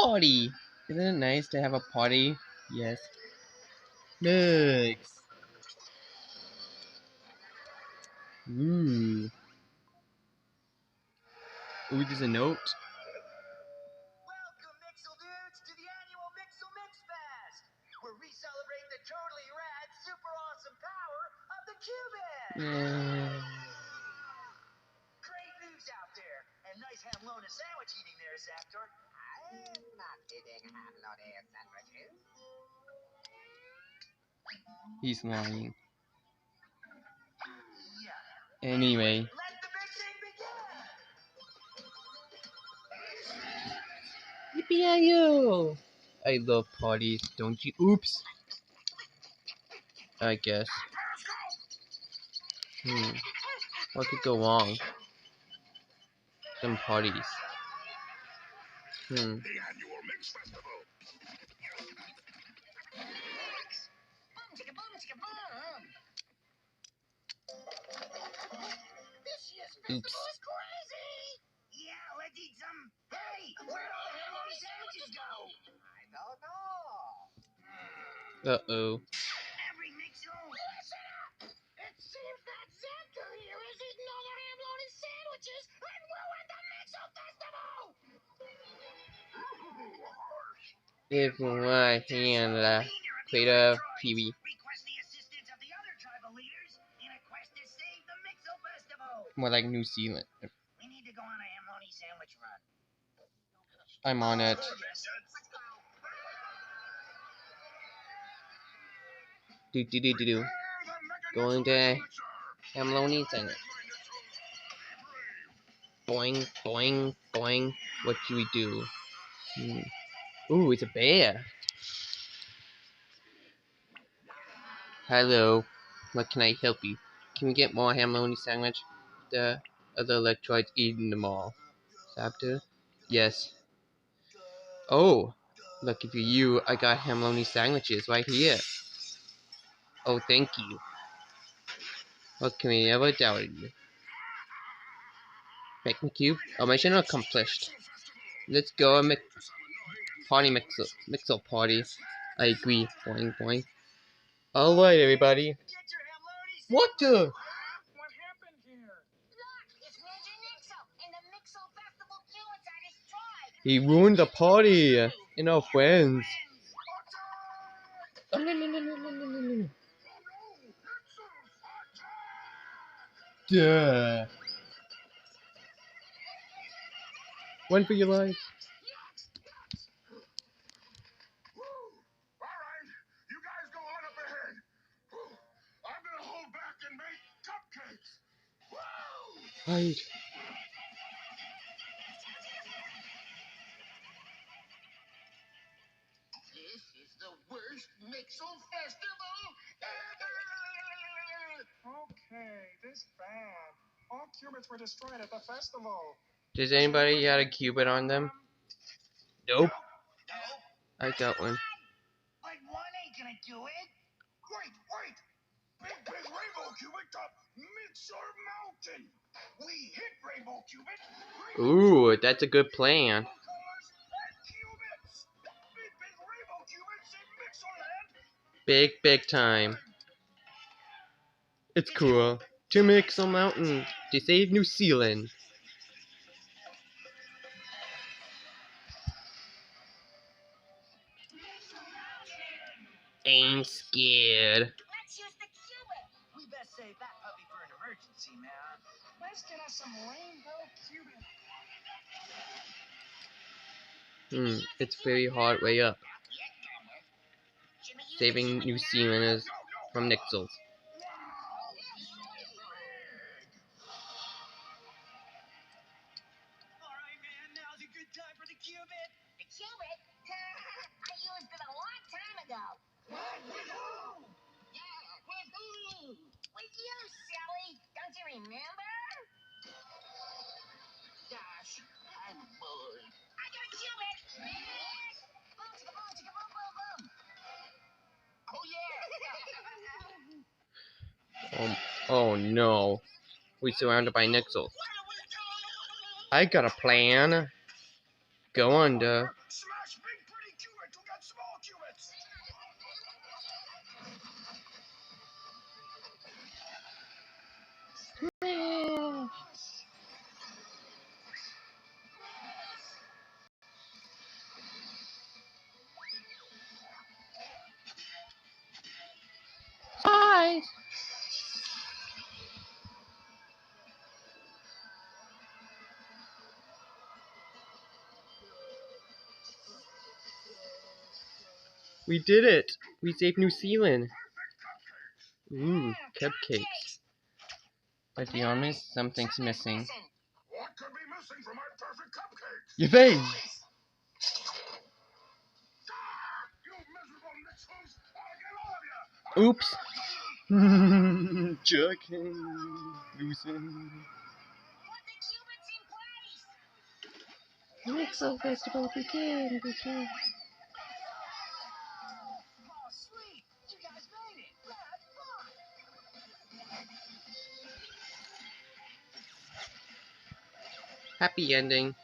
party. Isn't it nice to have a party? Yes. Next. Ooh. Ooh, there's a note. Welcome, Mixel dudes, to the annual Mixel Mix Fest, where we celebrate the totally rad, super awesome power of the Cubit. Great news out there, and nice ham-lona sandwich eating there, Zaptor. I'm not eating ham-lona sandwiches. He's lying. Yeah. Anyway. Let the mixing begin! Yippee-yi-yo! I love parties, don't you? Oops. I guess. What could go wrong? Some parties. The annual Mix Festival. Boom, chicka boom, chicka boom. This year's festival Oops. is crazy. Yeah, let's eat some. Hey, where'd all the ham-lona sandwiches go? I don't know. Uh-oh. Every Mixel, listen up! It seems that Zaptor here is eating all the ham-lona sandwiches and ruined the Mixel Festival! If my hand, creator Kiwi. Request the assistance of the other tribal leaders in a quest to save the Mixel Festival. More like New Zealand. We need to go on a ham-lona sandwich run. I'm on it. Do. Going to ham-lona sandwich. Boing, boing, boing. What should we do? Ooh, it's a bear. Hello. What can I help you? Can we get more ham-lona sandwich? The other electroids eating them all. Zaptor? Yes. Oh, lucky for you, I got ham-lona sandwiches right here. Oh, thank you. What can we ever doubt you? Make me cube? Oh, mission accomplished. Let's go and mixer party. I agree. Boing, boing. Alright, everybody. What the? What happened here? Look, it's Major Nixel, and the Mixel Festival Cubits are destroyed. He ruined the party and our friends. Oh, no. Duh. Run for your life. Alright, you guys go on up ahead. I'm gonna hold back and make cupcakes. Hide. This is the worst Mixel Festival ever! Okay, this bad. All Cubits were destroyed at the festival. Does anybody got a cubit on them? Nope. No. I got one. But one ain't gonna do it. Wait! Big Rainbow Cubit top Mixer Mountain. We hit Rainbow Cubit. Ooh, that's a good plan. Colors and Cubits. Big Rainbow Cubits in Mixerland. Big time. It's cool. To Mixel Mountain to save New Zealand. Ain't scared. Let's use the Cubit. We best save that puppy for an emergency, man. Let's get us some Rainbow Cubit. It's very hard way up. Saving New Zealanders from Nixels. Alright, man, now's a good time for the Cubit. The Cubit? I used it a long time ago. What? With who? Yeah, with who? With you, silly. Don't you remember? Gosh, I'm bored. I got a Cubit. Boom, chicka, boom, chicka, boom, boom, boom. Oh, yeah. Oh no. We're surrounded by Nixels. I got a plan. Go under. Smash Spies! We did it! We saved New Zealand! Ooh, cupcakes. But to be honest, something's missing. What could be missing from my perfect cupcakes? Your face! Ah, you miserable mixers! I'll get all of you! Oops! Joking. Losing. Put the cubits in place. Mixo Festival begin. Oh, sweet! You guys made it! That's fun! Happy ending.